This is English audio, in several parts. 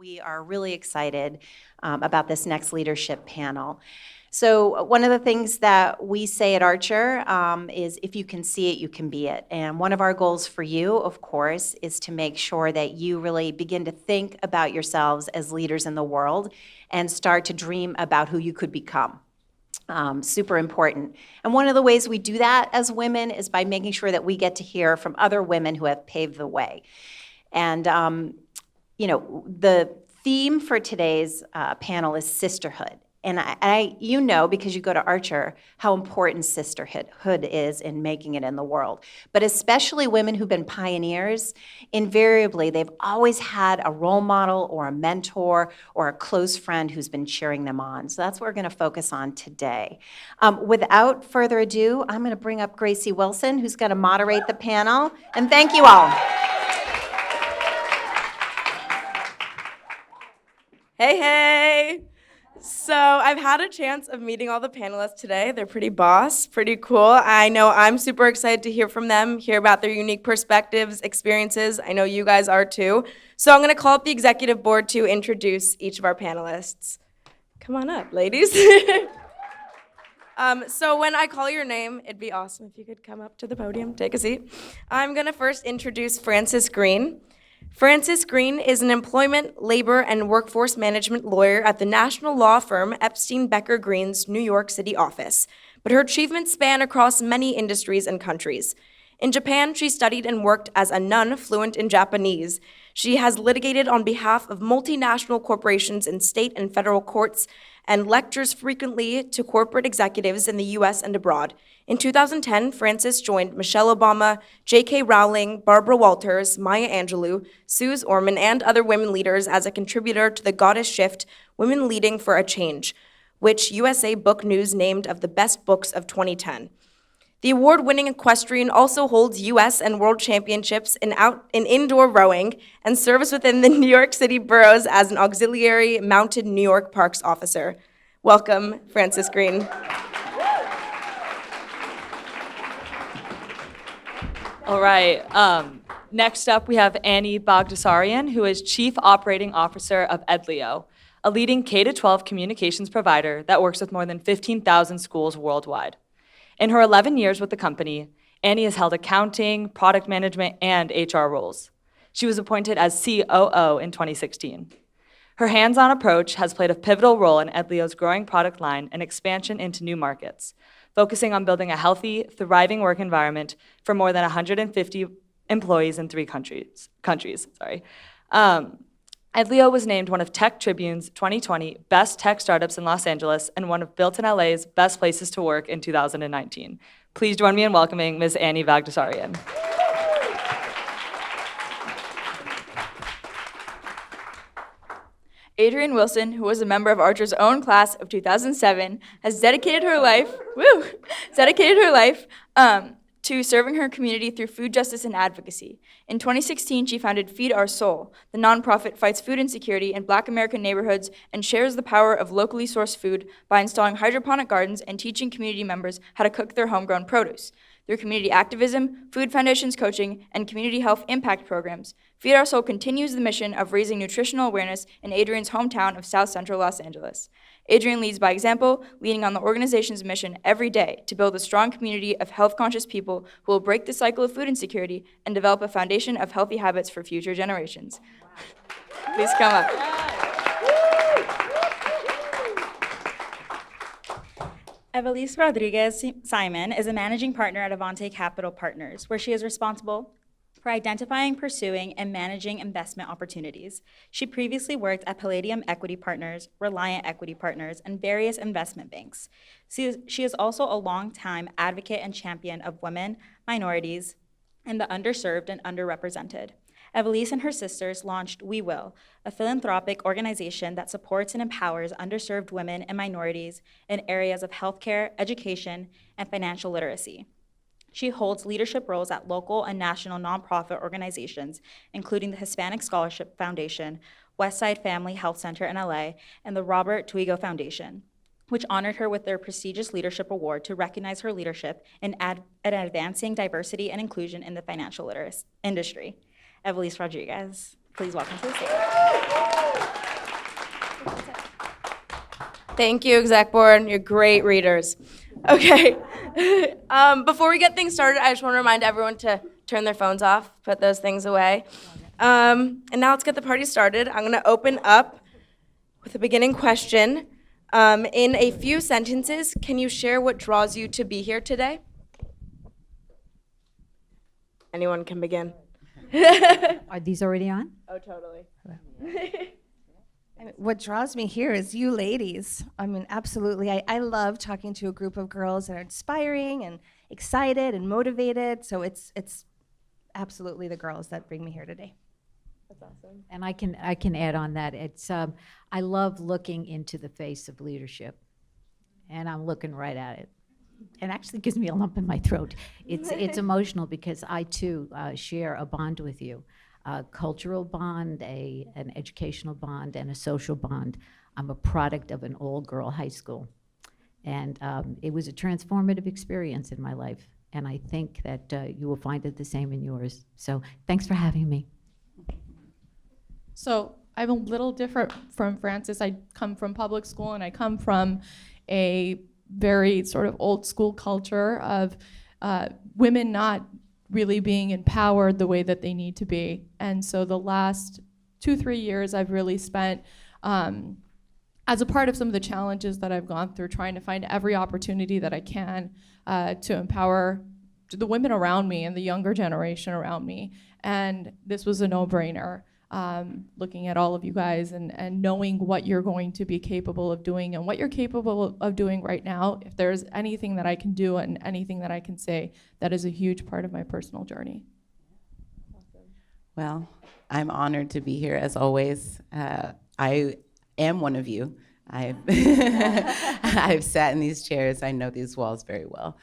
we are really excited about this next leadership panel. So one of the things that we say at Archer is if you can see it, you can be it. And one of our goals for you, of course, is to make sure that you really begin to think about yourselves as leaders in the world and start to dream about who you could become. Super important. And one of the ways we do that as women is by making sure that we get to hear from other women who have paved the way. And, the theme for today's panel is sisterhood. And you know, because you go to Archer, how important sisterhood is in making it in the world. But especially women who've been pioneers, invariably, they've always had a role model or a mentor or a close friend who's been cheering them on. So that's what we're going to focus on today. Without further ado, I'm going to bring up Gracie Wilson, who's going to moderate the panel. And thank you all. Hey. So I've had a chance of meeting all the panelists today. They're pretty boss, pretty cool. I know I'm super excited to hear from them, hear about their unique perspectives, experiences. I know you guys are too. So I'm going to call up the executive board to introduce each of our panelists. Come on up, ladies. So when I call your name, it'd be awesome if you could come up to the podium, take a seat. I'm going to first introduce Frances Green. Frances Green is an employment, labor, and workforce management lawyer at the national law firm Epstein, Becker, Green's New York City office, but her achievements span across many industries and countries. In Japan, she studied and worked as a nun fluent in Japanese. She has litigated on behalf of multinational corporations in state and federal courts and lectures frequently to corporate executives in the U.S. and abroad. In 2010, Frances joined Michelle Obama, J.K. Rowling, Barbara Walters, Maya Angelou, Suze Orman, and other women leaders as a contributor to the Goddess Shift, Women Leading for a Change, which USA Book News named of the best books of 2010. The award-winning equestrian also holds U.S. and world championships in indoor rowing and serves within the New York City boroughs as an auxiliary mounted New York Parks officer. Welcome, Frances Green. All right. Next up, we have Anni Baghdasarian, who is Chief Operating Officer of Edlio, a leading K-12 communications provider that works with more than 15,000 schools worldwide. In her 11 years with the company, Anni has held accounting, product management, and HR roles. She was appointed as COO in 2016. Her hands-on approach has played a pivotal role in Edlio's growing product line and expansion into new markets, focusing on building a healthy, thriving work environment for more than 150 employees in 3 countries. Edlio was named one of Tech Tribune's 2020 Best Tech Startups in Los Angeles and one of Built in LA's Best Places to Work in 2019. Please join me in welcoming Ms. Anni Baghdasarian. Adrienne Wilson, who was a member of Archer's own class of 2007, has dedicated her life to serving her community through food justice and advocacy. In 2016, she founded Feed Our Soul. The nonprofit fights food insecurity in Black American neighborhoods and shares the power of locally sourced food by installing hydroponic gardens and teaching community members how to cook their homegrown produce. Through community activism, Food Foundation's coaching, and community health impact programs, Feed Our Soul continues the mission of raising nutritional awareness in Adrienne's hometown of South Central Los Angeles. Adrienne leads by example, leading on the organization's mission every day to build a strong community of health-conscious people who will break the cycle of food insecurity and develop a foundation of healthy habits for future generations. Please come up. Ivelisse Rodriguez-Simon is a managing partner at Avante Capital Partners, where she is responsible for identifying, pursuing, and managing investment opportunities. She previously worked at Palladium Equity Partners, Reliant Equity Partners, and various investment banks. She is also a longtime advocate and champion of women, minorities, and the underserved and underrepresented. Ivelisse and her sisters launched We Will, a philanthropic organization that supports and empowers underserved women and minorities in areas of healthcare, education, and financial literacy. She holds leadership roles at local and national nonprofit organizations, including the Hispanic Scholarship Foundation, Westside Family Health Center in LA, and the Robert Twigo Foundation, which honored her with their prestigious leadership award to recognize her leadership in advancing diversity and inclusion in the financial literacy industry. Ivelisse Rodriguez, please welcome to the stage. Thank you, exec board. You're great readers. Okay. Before we get things started, I just want to remind everyone to turn their phones off, put those things away. And now let's get the party started. I'm going to open up with a beginning question. In a few sentences, can you share what draws you to be here today? Anyone can begin. Are these already on? Oh, totally. What draws me here is you ladies. I mean, absolutely. I love talking to a group of girls that are inspiring and excited and motivated. So it's absolutely the girls that bring me here today. That's awesome. And I can add on that. It's I love looking into the face of leadership, and I'm looking right at it. It actually gives me a lump in my throat. It's emotional because I too share a bond with you. A cultural bond, an educational bond, and a social bond. I'm a product of an all-girl high school. And it was a transformative experience in my life. And I think that you will find it the same in yours. So thanks for having me. So I'm a little different from Frances. I come from public school, and I come from a very sort of old school culture of women not really being empowered the way that they need to be. And so the last 2-3 years I've really spent as a part of some of the challenges that I've gone through, trying to find every opportunity that I can to empower the women around me and the younger generation around me. And this was a no-brainer. Looking at all of you guys and knowing what you're going to be capable of doing and what you're capable of doing right now. If there's anything that I can do and anything that I can say, that is a huge part of my personal journey. Well, I'm honored to be here as always. I am one of you. I've sat in these chairs. I know these walls very well.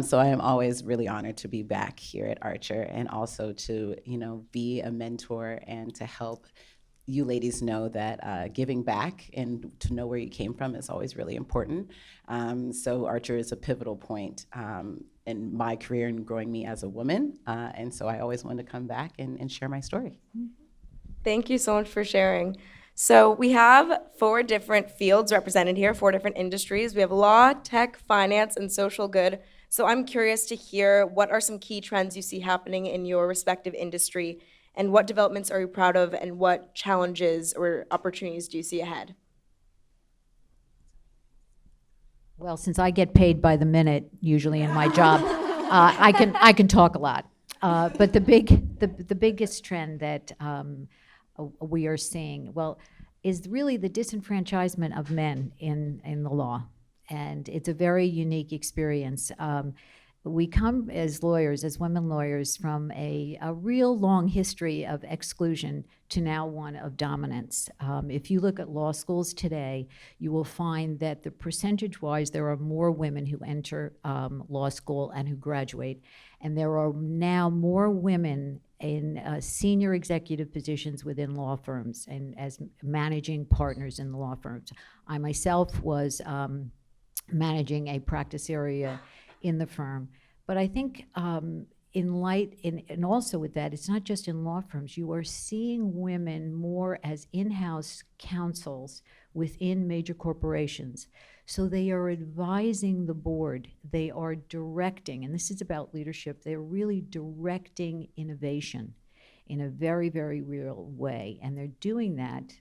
So I am always really honored to be back here at Archer, and also to, be a mentor and to help you ladies know that giving back and to know where you came from is always really important. So Archer is a pivotal point in my career and growing me as a woman. And so I always want to come back and share my story. Thank you so much for sharing. So we have 4 different fields represented here, 4 different industries. We have law, tech, finance, and social good. So I'm curious to hear, what are some key trends you see happening in your respective industry, and what developments are you proud of, and what challenges or opportunities do you see ahead? Well, since I get paid by the minute usually in my job, I can talk a lot. But the biggest trend that we are seeing, is really the disenfranchisement of men in the law. And it's a very unique experience. We come as lawyers, as women lawyers, from a real long history of exclusion to now one of dominance. If you look at law schools today, you will find that the percentage-wise, there are more women who enter law school and who graduate. And there are now more women in senior executive positions within law firms and as managing partners in the law firms. I myself was managing a practice area in the firm. But I think and also with that, it's not just in law firms. You are seeing women more as in-house counsels within major corporations. So they are advising the board. They are directing, and this is about leadership, they're really directing innovation in a very, very real way. And they're doing that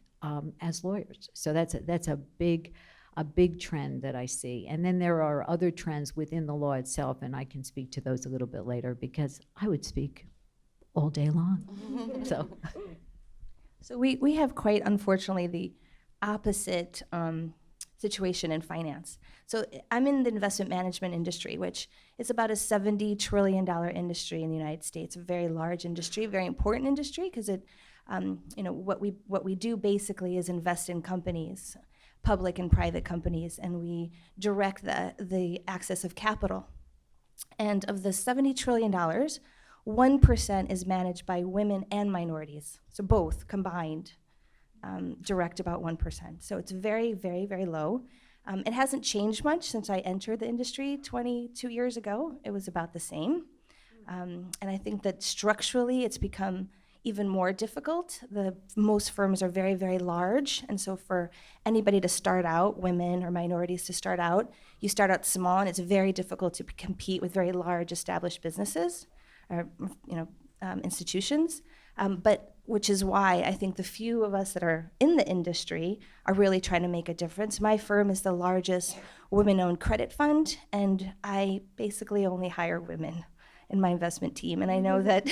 as lawyers. So that's a big trend that I see. And then there are other trends within the law itself, and I can speak to those a little bit later because I would speak all day long. So we have, quite unfortunately, the opposite situation in finance. So I'm in the investment management industry, which is about a $70 trillion industry in the United States, a very large industry, very important industry, because it, what we do basically is invest in companies, public and private companies, and we direct the access of capital. And of the $70 trillion, 1% is managed by women and minorities. So both combined direct about 1%. So it's very, very, very low. It hasn't changed much since I entered the industry 22 years ago. It was about the same. And I think that structurally it's become even more difficult. Most firms are very, very large, and so for anybody to start out, women or minorities to start out, you start out small, and it's very difficult to compete with very large established businesses or institutions. But which is why I think the few of us that are in the industry are really trying to make a difference. My firm is the largest women-owned credit fund, and I basically only hire women in my investment team. And I know that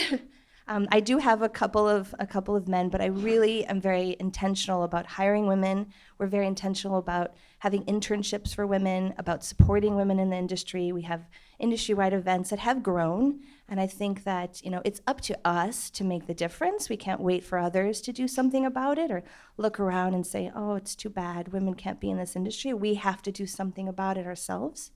I do have a couple of men, but I really am very intentional about hiring women. We're very intentional about having internships for women, about supporting women in the industry. We have industry-wide events that have grown, and I think that it's up to us to make the difference. We can't wait for others to do something about it or look around and say, oh, it's too bad, women can't be in this industry. We have to do something about it ourselves.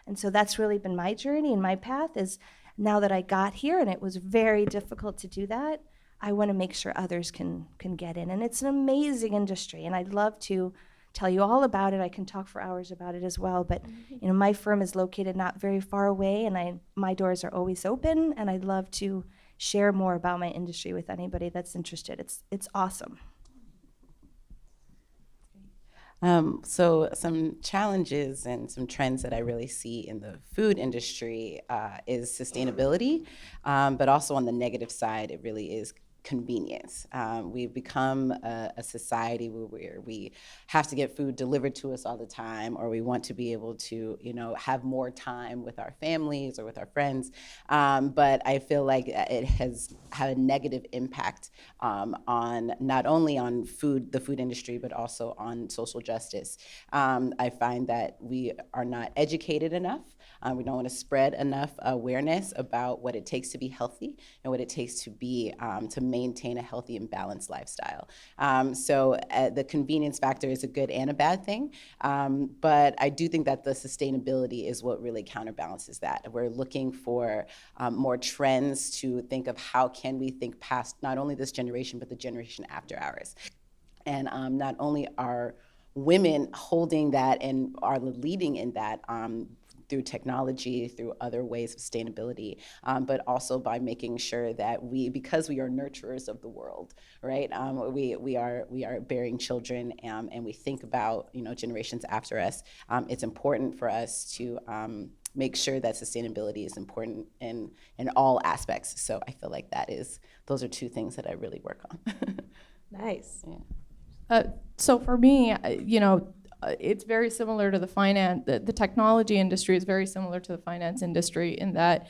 And so that's really been my journey and my path is now that I got here, and it was very difficult to do that, I want to make sure others can get in. And it's an amazing industry, and I'd love to tell you all about it. I can talk for hours about it as well, but my firm is located not very far away, and my doors are always open, and I'd love to share more about my industry with anybody that's interested. It's awesome. So some challenges and some trends that I really see in the food industry is sustainability, but also on the negative side, it really is convenience. We've become a society where we have to get food delivered to us all the time, or we want to be able to, have more time with our families or with our friends. But I feel like it has had a negative impact on not only on the food industry, but also on social justice. I find that we are not educated enough. We don't want to spread enough awareness about what it takes to be healthy and what it takes to be to maintain a healthy and balanced lifestyle. So the convenience factor is a good and a bad thing, but I do think that the sustainability is what really counterbalances that. We're looking for more trends to think of how can we think past not only this generation, but the generation after ours. And not only are women holding that and are leading in that through technology, through other ways of sustainability, but also by making sure that because we are nurturers of the world, right? We are bearing children, and we think about generations after us. It's important for us to make sure that sustainability is important in all aspects. So I feel like those are two things that I really work on. Nice. Yeah. So for me, it's very similar to the technology industry is very similar to the finance industry in that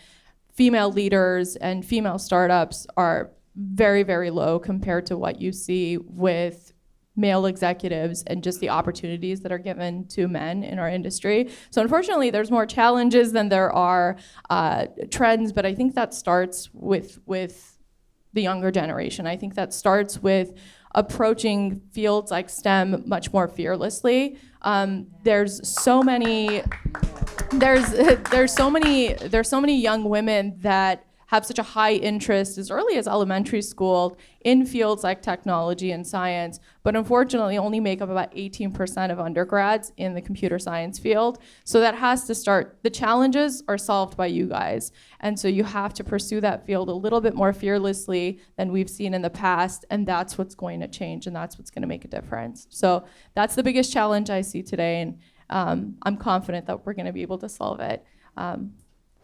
female leaders and female startups are very, very low compared to what you see with male executives and just the opportunities that are given to men in our industry. So unfortunately, there's more challenges than there are trends, but I think that starts with the younger generation. I think that starts with approaching fields like STEM much more fearlessly. There's so many young women that have such a high interest as early as elementary school in fields like technology and science, but unfortunately only make up about 18% of undergrads in the computer science field. So that has to start. The challenges are solved by you guys. And so you have to pursue that field a little bit more fearlessly than we've seen in the past, and that's what's going to change, and that's what's going to make a difference. So that's the biggest challenge I see today, and I'm confident that we're going to be able to solve it,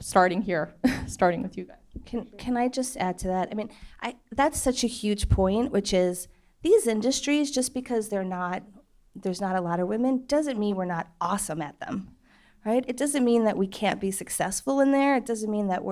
starting here, starting with you guys. Can I just add to that? I mean, that's such a huge point, which is these industries, just because there's not a lot of women, doesn't mean we're not awesome at them, right? It doesn't mean that we can't be successful in there. It doesn't mean that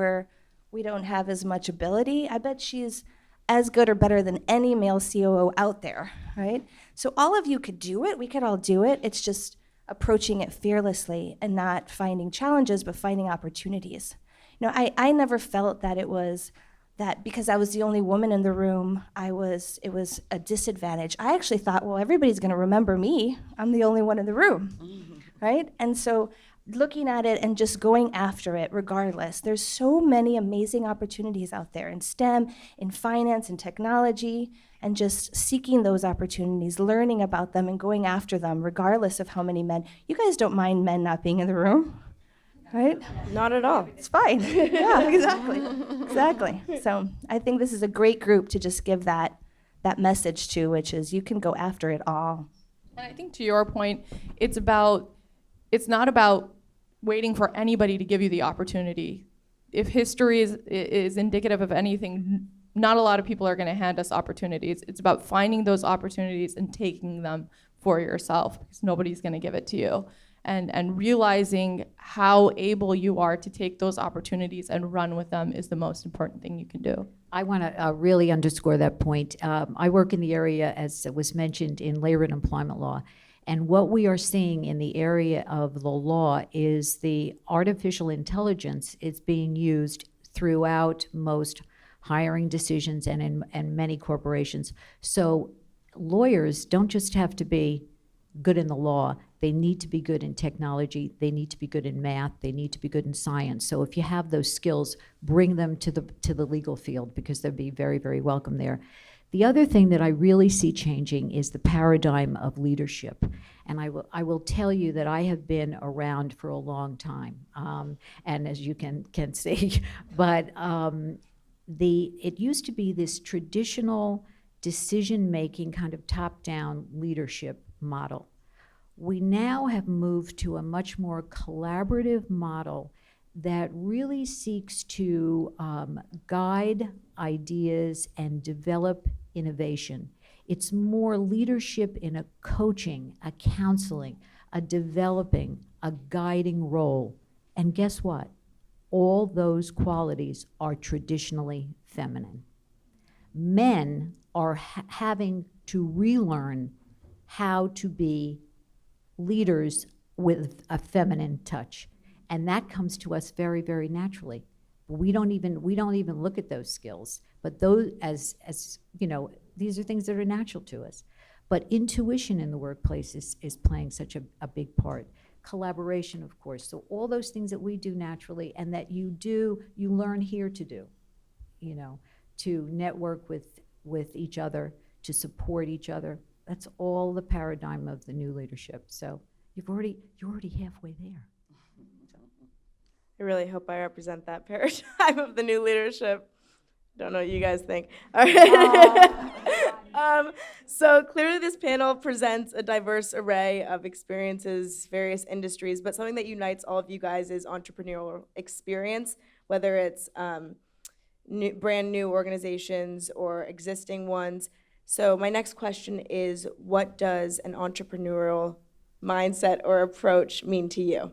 we don't have as much ability. I bet she's as good or better than any male COO out there, right? So all of you could do it. We could all do it. It's just approaching it fearlessly and not finding challenges, but finding opportunities. I never felt that it was that because I was the only woman in the room, it was a disadvantage. I actually thought, well, everybody's going to remember me. I'm the only one in the room, right? And so looking at it and just going after it regardless, there's so many amazing opportunities out there in STEM, in finance, in technology, and just seeking those opportunities, learning about them and going after them regardless of how many men. You guys don't mind men not being in the room? right? Not at all. It's fine. Yeah, exactly. So I think this is a great group to just give that message to, which is you can go after it all. And I think to your point, it's not about waiting for anybody to give you the opportunity. If history is indicative of anything, not a lot of people are going to hand us opportunities. It's about finding those opportunities and taking them for yourself, because nobody's going to give it to you. And realizing how able you are to take those opportunities and run with them is the most important thing you can do. I want to really underscore that point. I work in the area, as was mentioned, in labor and employment law. And what we are seeing in the area of the law is the artificial intelligence is being used throughout most hiring decisions and in many corporations. So lawyers don't just have to be good in the law. They need to be good in technology. They need to be good in math. They need to be good in science. So if you have those skills, bring them to the legal field, because they'll be very, very welcome there. The other thing that I really see changing is the paradigm of leadership. And I will tell you that I have been around for a long time, and as you can see, but it used to be this traditional decision-making kind of top-down leadership model. We now have moved to a much more collaborative model that really seeks to guide ideas and develop innovation. It's more leadership in a coaching, a counseling, a developing, a guiding role. And guess what? All those qualities are traditionally feminine. Men are having to relearn how to be leaders with a feminine touch. And that comes to us very, very naturally. We don't even look at those skills, but those, as you know, these are things that are natural to us. But intuition in the workplace is playing such a big part. Collaboration, of course. So all those things that we do naturally and that you learn here to do, to network with each other, to support each other. That's all the paradigm of the new leadership. So you're already halfway there. I really hope I represent that paradigm of the new leadership. Don't know what you guys think. All right. So clearly this panel presents a diverse array of experiences, various industries, but something that unites all of you guys is entrepreneurial experience, whether it's brand new organizations or existing ones. So my next question is, what does an entrepreneurial mindset or approach mean to you?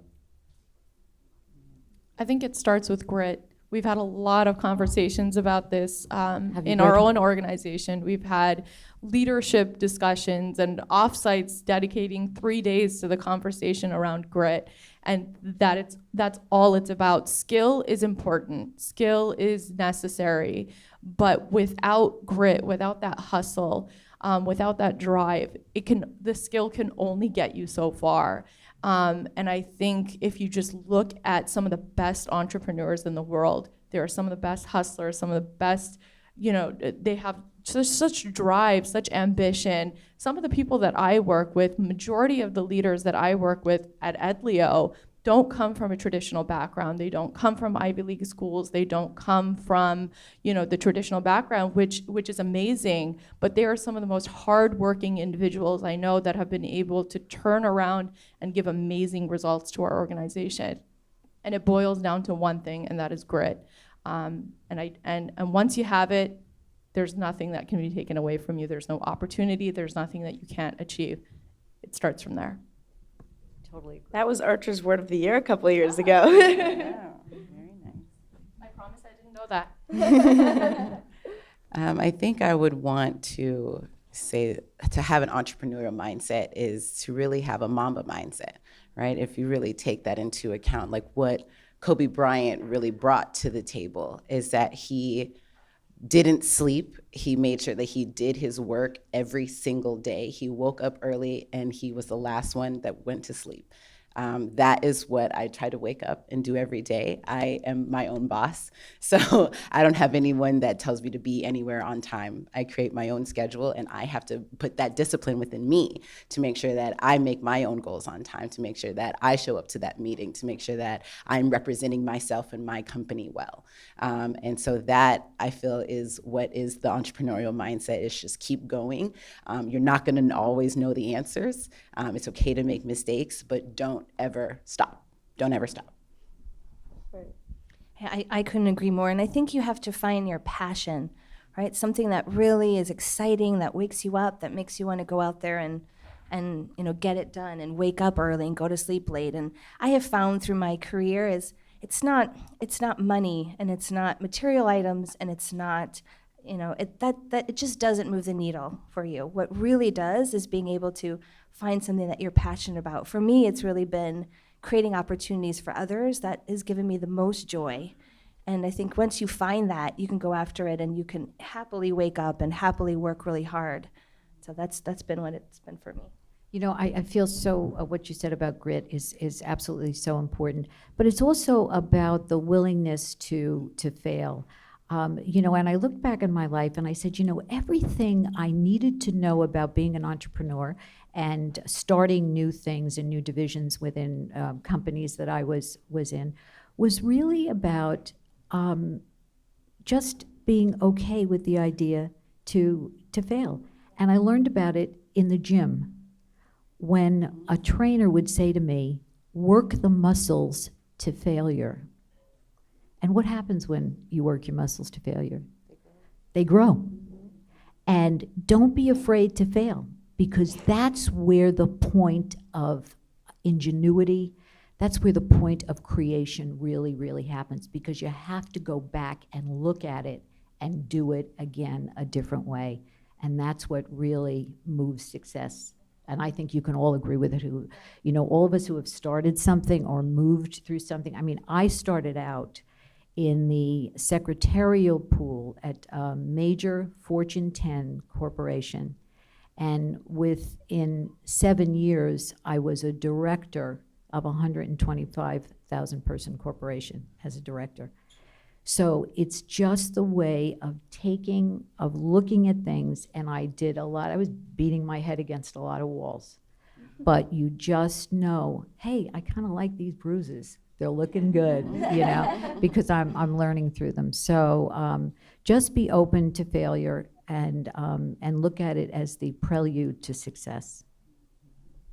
I think it starts with grit. We've had a lot of conversations about this in our own organization. We've had leadership discussions and offsites dedicating 3 days to the conversation around grit, and that's all it's about. Skill is important. Skill is necessary, but without grit, without that hustle, without that drive, the skill can only get you so far. And I think if you just look at some of the best entrepreneurs in the world, they are some of the best hustlers, some of the best, they have such drive, such ambition. Some of the people that I work with, majority of the leaders that I work with at Edlio, don't come from a traditional background. They don't come from Ivy League schools. They don't come from, the traditional background, which is amazing. But they are some of the most hardworking individuals I know that have been able to turn around and give amazing results to our organization. And it boils down to one thing, and that is grit. And once you have it, there's nothing that can be taken away from you. There's no opportunity. There's nothing that you can't achieve. It starts from there. Totally agree. That was Archer's Word of the Year a couple of years ago. Yeah, very nice. I promise I didn't know that. I think I would want to say to have an entrepreneurial mindset is to really have a Mamba mindset, right? If you really take that into account, like what Kobe Bryant really brought to the table is that he didn't sleep. He made sure that he did his work every single day. He woke up early and he was the last one that went to sleep. That is what I try to wake up and do every day. I am my own boss, so I don't have anyone that tells me to be anywhere on time. I create my own schedule, and I have to put that discipline within me to make sure that I make my own goals on time, to make sure that I show up to that meeting, to make sure that I'm representing myself and my company well. And so that, I feel, is what is the entrepreneurial mindset, is just keep going. You're not gonna always know the answers. It's okay to make mistakes, but don't ever stop. Don't ever stop. I couldn't agree more. And I think you have to find your passion, right? Something that really is exciting, that wakes you up, that makes you want to go out there and get it done and wake up early and go to sleep late. And I have found through my career is it's not money, and it's not material items, and it's not it just doesn't move the needle for you. What really does is being able to find something that you're passionate about. For me, it's really been creating opportunities for others that has given me the most joy. And I think once you find that, you can go after it, and you can happily wake up and happily work really hard. So that's been what it's been for me. I feel what you said about grit is absolutely so important, but it's also about the willingness to fail. And I looked back in my life and I said, everything I needed to know about being an entrepreneur and starting new things and new divisions within companies that I was in was really about just being okay with the idea to fail. And I learned about it in the gym when a trainer would say to me, work the muscles to failure. And what happens when you work your muscles to failure? They grow. And don't be afraid to fail, because that's where the point of ingenuity, that's where the point of creation really, really happens, because you have to go back and look at it and do it again a different way. And that's what really moves success. And I think you can all agree with it, all of us who have started something or moved through something. I mean, I started out in the secretarial pool at a major Fortune 10 corporation. And within 7 years, I was a director of a 125,000 person corporation as a director. So it's just the way of looking at things, and I did a lot. I was beating my head against a lot of walls. But you just know, hey, I kind of like these bruises. They're looking good, because I'm learning through them. So just be open to failure and look at it as the prelude to success.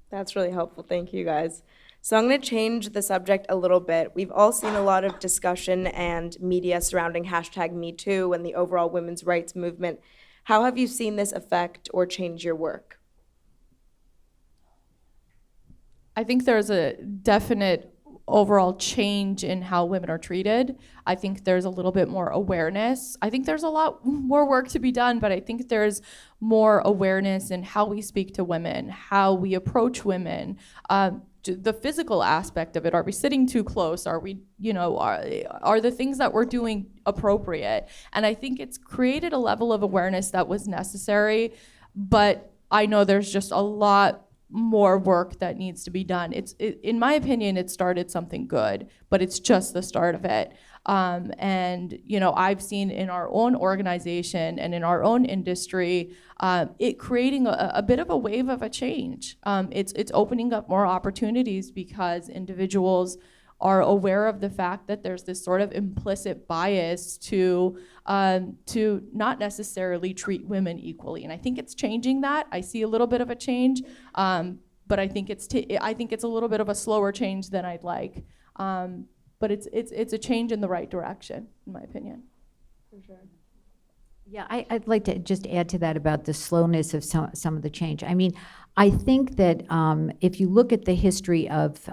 That's really helpful. Thank you, guys. So I'm going to change the subject a little bit. We've all seen a lot of discussion and media surrounding #MeToo and the overall women's rights movement. How have you seen this affect or change your work? I think there's a definite overall change in how women are treated. I think there's a little bit more awareness. I think there's a lot more work to be done, but I think there's more awareness in how we speak to women, how we approach women, the physical aspect of it. Are we sitting too close? Are we, are the things that we're doing appropriate? And I think it's created a level of awareness that was necessary, but I know there's just a lot more work that needs to be done. In my opinion, it started something good, but it's just the start of it. And I've seen in our own organization and in our own industry, it creating a bit of a wave of a change. It's opening up more opportunities because individuals are aware of the fact that there's this sort of implicit bias to not necessarily treat women equally, and I think it's changing that. I see a little bit of a change, but I think it's a little bit of a slower change than I'd like. But it's a change in the right direction, in my opinion. For sure. Yeah, I'd like to just add to that about the slowness of some of the change. I mean, I think that if you look at the history of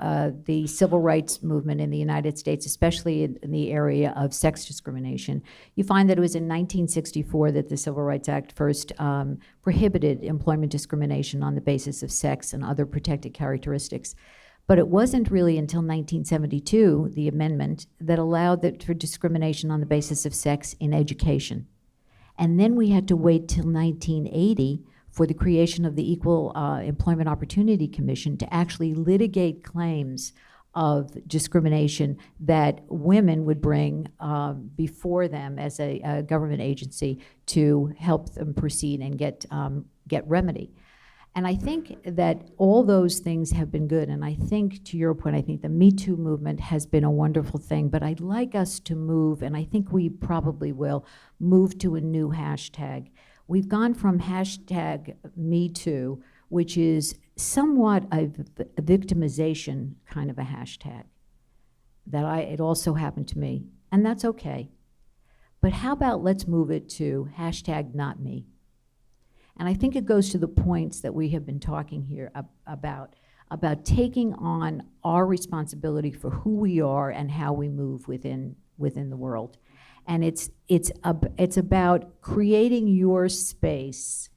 the civil rights movement in the United States, especially in the area of sex discrimination, you find that it was in 1964 that the Civil Rights Act first prohibited employment discrimination on the basis of sex and other protected characteristics. But it wasn't really until 1972, the amendment, that allowed for discrimination on the basis of sex in education. And then we had to wait till 1980 for the creation of the Equal Employment Opportunity Commission to actually litigate claims of discrimination that women would bring before them as a government agency to help them proceed and get remedy. And I think that all those things have been good. And I think, to your point, I think the Me Too movement has been a wonderful thing. But I'd like us to move, and I think we probably will, move to a new hashtag. We've gone from hashtag Me Too, which is somewhat a victimization kind of a hashtag. It also happened to me, and that's okay. But how about let's move it to hashtag Not Me? And I think it goes to the points that we have been talking here about taking on our responsibility for who we are and how we move within the world. And it's about creating your space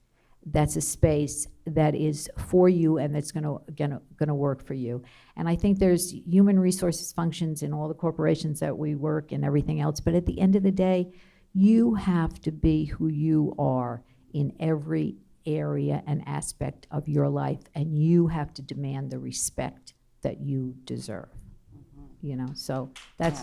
that's a space that is for you and that's gonna work for you. And I think there's human resources functions in all the corporations that we work and everything else, but at the end of the day, you have to be who you are in every area and aspect of your life, and you have to demand the respect that you deserve. You know, so that's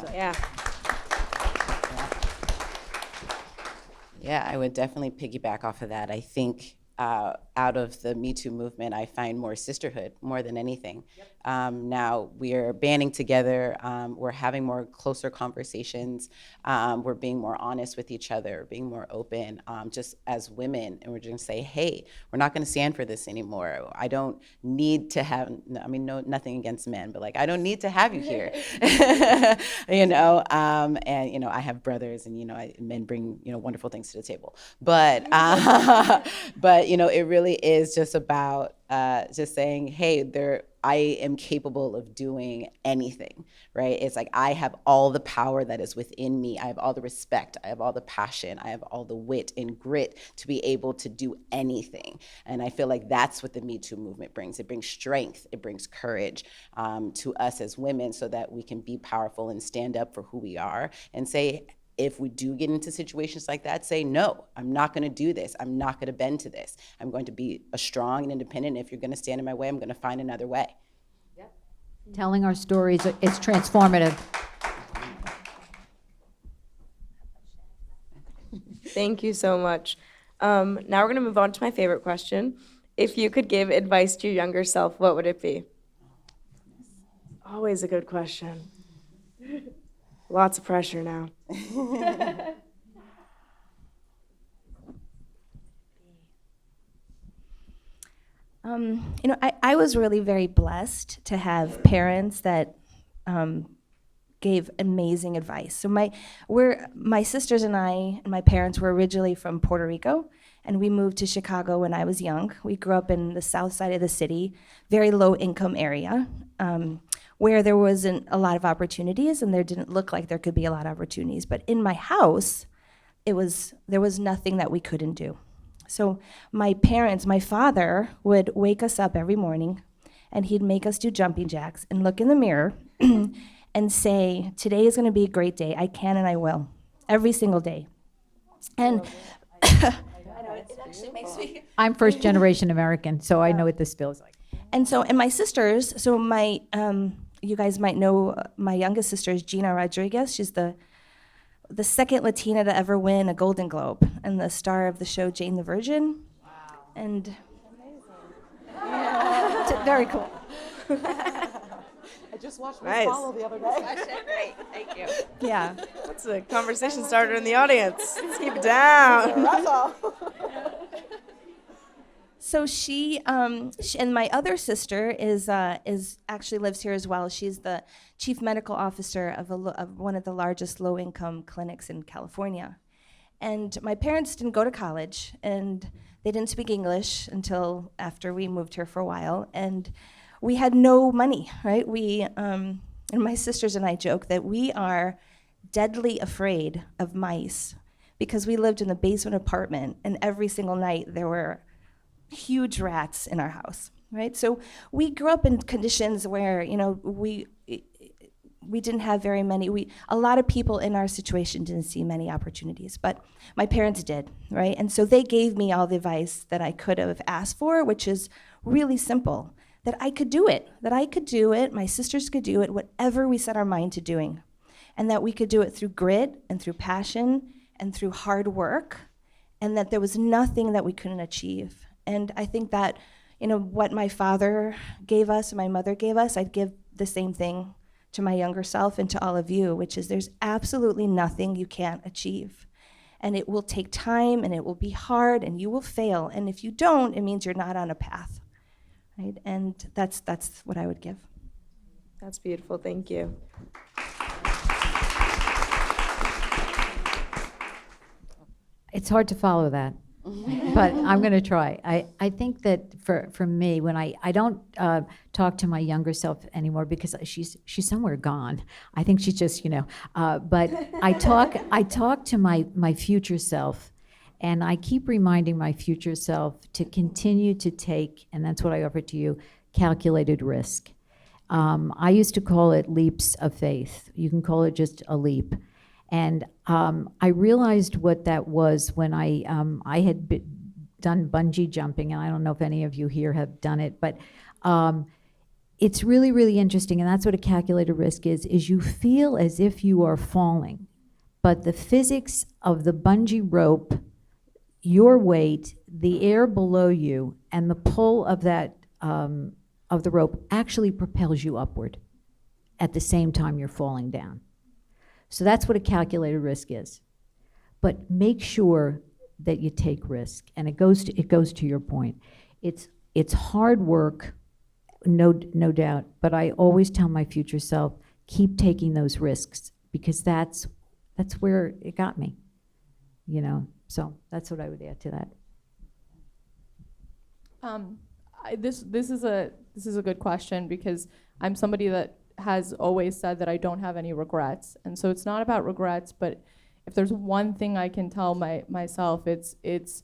Yeah, I would definitely piggyback off of that. I think out of the Me Too movement, I find more sisterhood more than anything. Now we're banding together, we're having more closer conversations, we're being more honest with each other, being more open, just as women, and we're just gonna say, hey, we're not gonna stand for this anymore. I don't need to have, nothing against men, but like, I don't need to have you here, and I have brothers, and men bring wonderful things to the table, but it really is just about just saying, hey, I am capable of doing anything, right? It's like I have all the power that is within me. I have all the respect. I have all the passion. I have all the wit and grit to be able to do anything. And I feel like that's what the Me Too movement brings. It brings strength. It brings courage to us as women so that we can be powerful and stand up for who we are and say, if we do get into situations like that, say, no, I'm not gonna do this. I'm not gonna bend to this. I'm going to be a strong and independent. If you're gonna stand in my way, I'm gonna find another way. Yep. Telling our stories, it's transformative. Thank you so much. Now we're gonna move on to my favorite question. If you could give advice to your younger self, what would it be? Always a good question. Lots of pressure now. I was really very blessed to have parents that gave amazing advice. So my sisters and I and my parents were originally from Puerto Rico, and we moved to Chicago when I was young. We grew up in the south side of the city, very low income area, where there wasn't a lot of opportunities, and there didn't look like there could be a lot of opportunities. But in my house, there was nothing that we couldn't do. So my father would wake us up every morning, and he'd make us do jumping jacks and look in the mirror and say, today is gonna be a great day. I can and I will, every single day. And I know, it actually makes me... I'm first generation American, so I know what this feels like. And my sisters, you guys might know my youngest sister is Gina Rodriguez. She's the second Latina to ever win a Golden Globe and the star of the show Jane the Virgin. Wow. And yeah. Very cool. I just watched Nice. Follow the other day. Great, thank you. Yeah. That's a conversation starter in the audience. Let's keep it down. That's all. So she and my other sister is actually lives here as well. She's the chief medical officer of one of the largest low-income clinics in California. And my parents didn't go to college, and they didn't speak English until after we moved here for a while. And we had no money, right? And my sisters and I joke that we are deadly afraid of mice because we lived in the basement apartment, and every single night there were huge rats in our house, right? So we grew up in conditions where, we didn't have very many, a lot of people in our situation didn't see many opportunities, but my parents did, right? And so they gave me all the advice that I could have asked for, which is really simple, that I could do it, my sisters could do it, whatever we set our mind to doing, and that we could do it through grit and through passion and through hard work, and that there was nothing that we couldn't achieve. And I think that, what my father gave us and my mother gave us, I'd give the same thing to my younger self and to all of you, which is there's absolutely nothing you can't achieve. And it will take time, and it will be hard, and you will fail. And if you don't, it means you're not on a path, right? And that's what I would give. That's beautiful. Thank you. It's hard to follow that, but I'm going to try. I think that for me, when I don't talk to my younger self anymore because she's somewhere gone. I think she's just, but I talk to my future self, and I keep reminding my future self to continue to take, and that's what I offer to you, calculated risk. I used to call it leaps of faith. You can call it just a leap. And I realized what that was when I had done bungee jumping, and I don't know if any of you here have done it, but it's really, really interesting, and that's what a calculated risk is you feel as if you are falling, but the physics of the bungee rope, your weight, the air below you, and the pull of that of the rope actually propels you upward at the same time you're falling down. So that's what a calculated risk is. But make sure that you take risk, and it goes to your point. It's hard work, no doubt, but I always tell my future self, keep taking those risks, because that's where it got me, So that's what I would add to that. This is a good question, because I'm somebody that has always said that I don't have any regrets. And so it's not about regrets, but if there's one thing I can tell myself, it's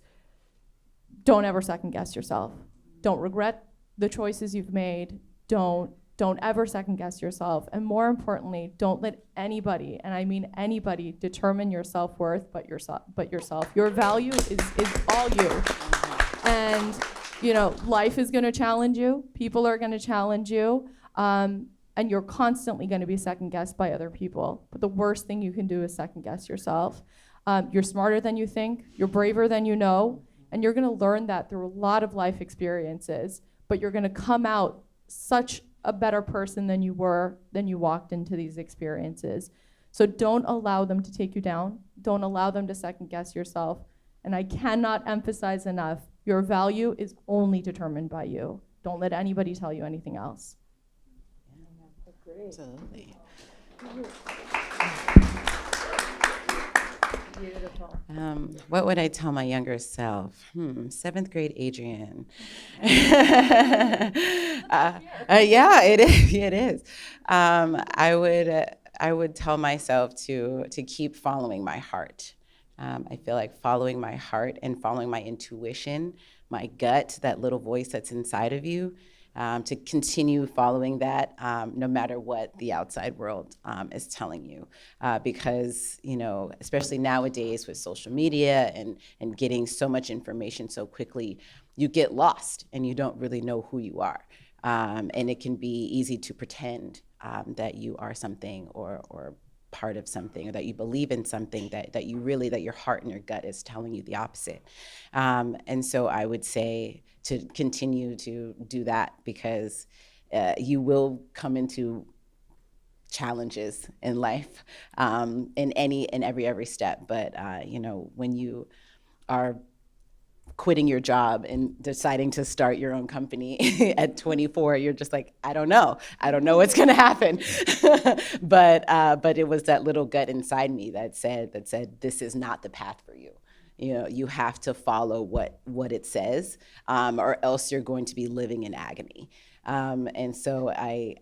don't ever second guess yourself. Don't regret the choices you've made. Don't ever second guess yourself. And more importantly, don't let anybody, and I mean anybody, determine your self-worth but yourself. Your value is all you. And life is gonna challenge you. People are gonna challenge you. And you're constantly going to be second guessed by other people. But the worst thing you can do is second guess yourself. You're smarter than you think, you're braver than you know, and you're going to learn that through a lot of life experiences, but you're going to come out such a better person than you walked into these experiences. So don't allow them to take you down. Don't allow them to second guess yourself. And I cannot emphasize enough, your value is only determined by you. Don't let anybody tell you anything else. Absolutely. Beautiful. What would I tell my younger self? 7th grade Adrienne. Yeah, it is. It is. I would tell myself to keep following my heart. I feel like following my heart and following my intuition, my gut, that little voice that's inside of you, to continue following that no matter what the outside world is telling you. Because, especially nowadays with social media and getting so much information so quickly, you get lost and you don't really know who you are. And it can be easy to pretend that you are something or part of something, or that you believe in something that your heart and your gut is telling you the opposite. And so I would say to continue to do that, because you will come into challenges in life in every step. But when you are quitting your job and deciding to start your own company at 24, you're just like, I don't know what's going to happen. but it was that little gut inside me that said this is not the path for you. You have to follow what it says, or else you're going to be living in agony. And so I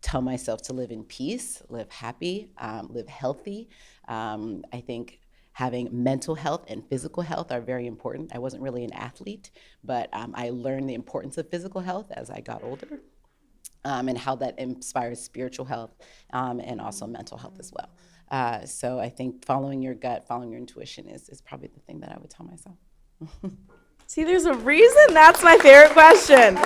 tell myself to live in peace, live happy, live healthy. I think having mental health and physical health are very important. I wasn't really an athlete, but I learned the importance of physical health as I got older. and how that inspires spiritual health and also mental health as well. So I think following your gut, following your intuition is probably the thing that I would tell myself. See, there's a reason that's my favorite question.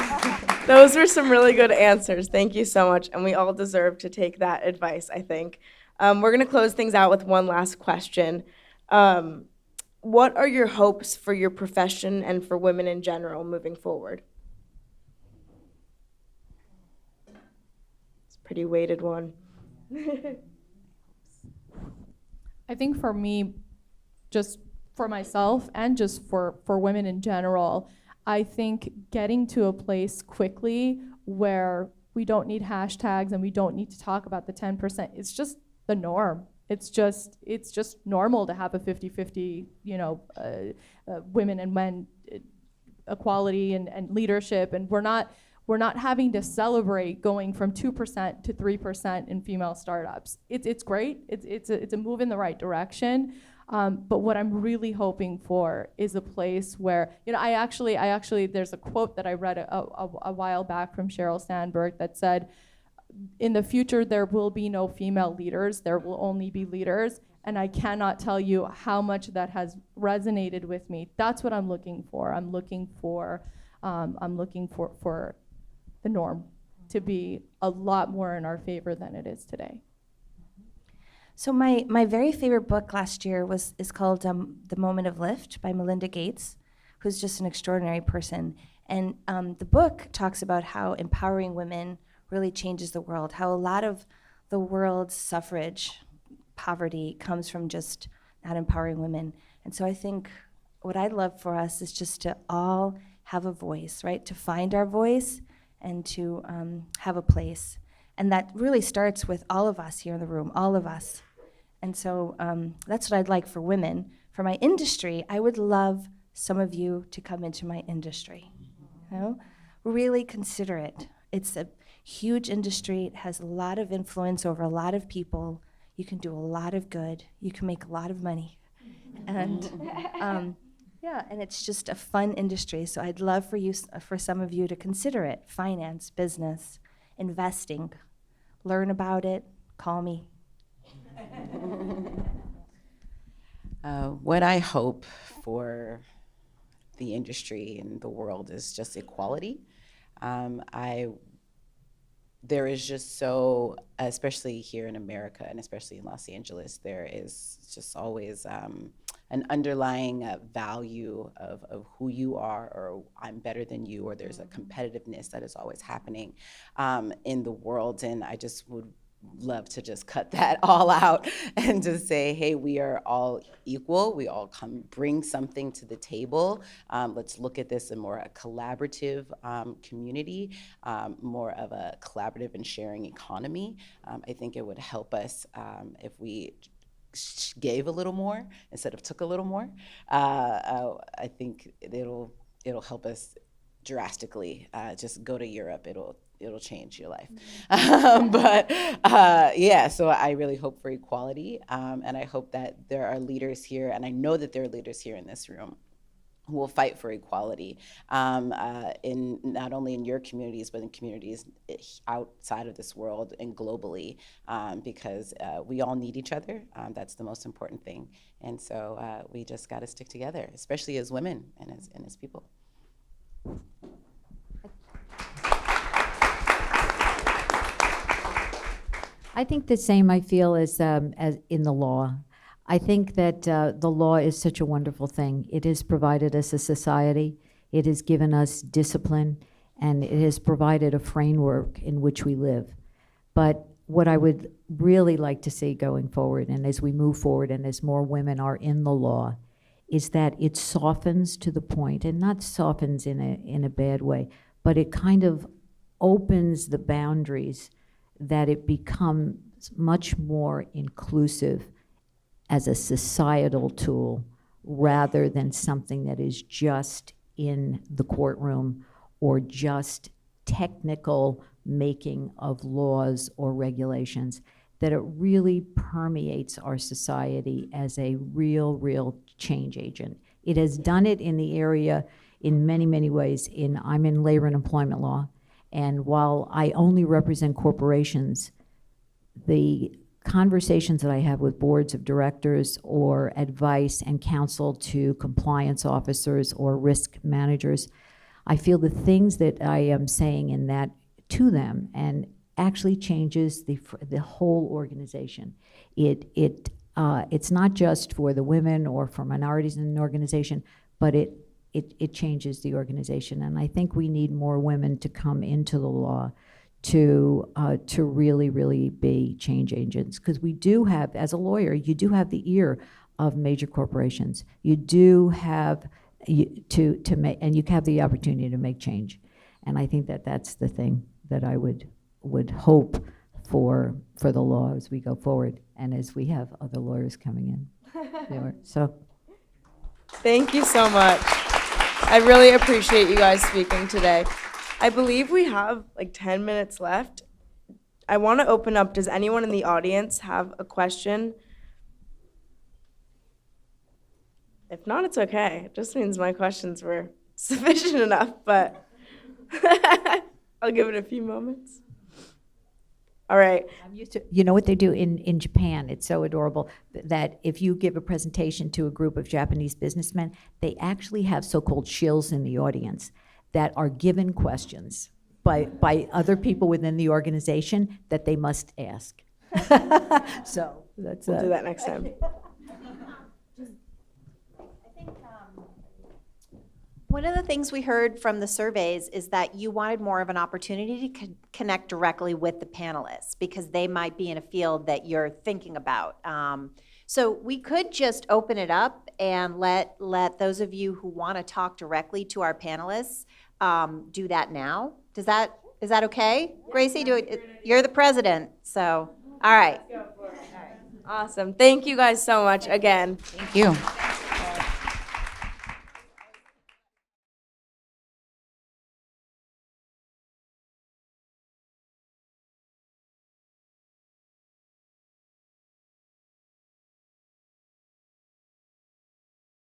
Those were some really good answers. Thank you so much. And we all deserve to take that advice, I think. We're going to close things out with one last question. What are your hopes for your profession and for women in general moving forward? It's a pretty weighted one. I think for me, just for myself and just for women in general, I think getting to a place quickly where we don't need hashtags and we don't need to talk about the 10%. It's just the norm. It's just normal to have a 50-50, women and men equality and leadership, and we're not having to celebrate going from 2% to 3% in female startups. It's great. It's a move in the right direction. But what I'm really hoping for is a place where, I actually, there's a quote that I read a while back from Sheryl Sandberg that said, in the future, there will be no female leaders, there will only be leaders. And I cannot tell you how much that has resonated with me. That's what I'm looking for. I'm looking for the norm to be a lot more in our favor than it is today. So my very favorite book last year is called The Moment of Lift by Melinda Gates, who's just an extraordinary person. And the book talks about how empowering women really changes the world, how a lot of the world's suffrage, poverty, comes from just not empowering women. And so I think what I'd love for us is just to all have a voice, right? To find our voice and to have a place. And that really starts with all of us here in the room, all of us. And so that's what I'd like for women. For my industry, I would love some of you to come into my industry. Really consider it. It's a huge industry. It has a lot of influence over a lot of people. You can do a lot of good. You can make a lot of money. And and it's just a fun industry. So I'd love for some of you to consider it. Finance, business, investing. Learn about it. Call me. What I hope for the industry and the world is just equality. There is just so, especially here in America and especially in Los Angeles, there is just always an underlying value of who you are, or I'm better than you, or there's a competitiveness that is always happening in the world. And I just would love to just cut that all out and just say, hey, we are all equal. We all bring something to the table. Let's look at this in more a collaborative community, more of a collaborative and sharing economy. I think it would help us if we gave a little more instead of took a little more. I think it'll help us drastically. Just go to Europe. It'll change your life. So I really hope for equality, and I hope that there are leaders here, and I know that there are leaders here in this room who will fight for equality in not only in your communities, but in communities outside of this world and globally, because we all need each other. That's the most important thing. And so we just got to stick together, especially as women and as people. I think the same I feel as in the law. I think that the law is such a wonderful thing. It has provided us a society, it has given us discipline, and it has provided a framework in which we live. But what I would really like to see going forward, and as we move forward and as more women are in the law, is that it softens to the point, and not softens in a bad way, but it kind of opens the boundaries that it becomes much more inclusive as a societal tool rather than something that is just in the courtroom or just technical making of laws or regulations, that it really permeates our society as a real change agent. It has done it in the area in many ways. I'm in labor and employment law, And while I only represent corporations, the conversations that I have with boards of directors or advice and counsel to compliance officers or risk managers, I feel the things that I am saying in that to them and actually changes the whole organization. It's not just for the women or for minorities in an organization, but it changes the organization. And I think we need more women to come into the law to really, really be change agents. Because we do have, as a lawyer, you do have the ear of major corporations. You do have to make, and you have the opportunity to make change. And I think that that's the thing that I would hope for the law as we go forward and as we have other lawyers coming in. So, Thank you so much. I really appreciate you guys speaking today. I believe we have like 10 minutes left. I want to open up, does anyone in the audience have a question? If not, it's okay. It just means my questions were sufficient enough, but I'll give it a few moments. All right. I'm used to, you know what they do in Japan? It's so adorable that if you give a presentation to a group of Japanese businessmen, they actually have so-called shills in the audience that are given questions by other people within the organization that they must ask. So that's We'll do that next time. One of the things we heard from the surveys is that you wanted more of an opportunity to connect directly with the panelists because they might be in a field that you're thinking about. So we could just open it up and let those of you who want to talk directly to our panelists do that now. Is that okay? Gracie, do it. You're the president, so all right. Awesome. Thank you guys so much again. Thank you.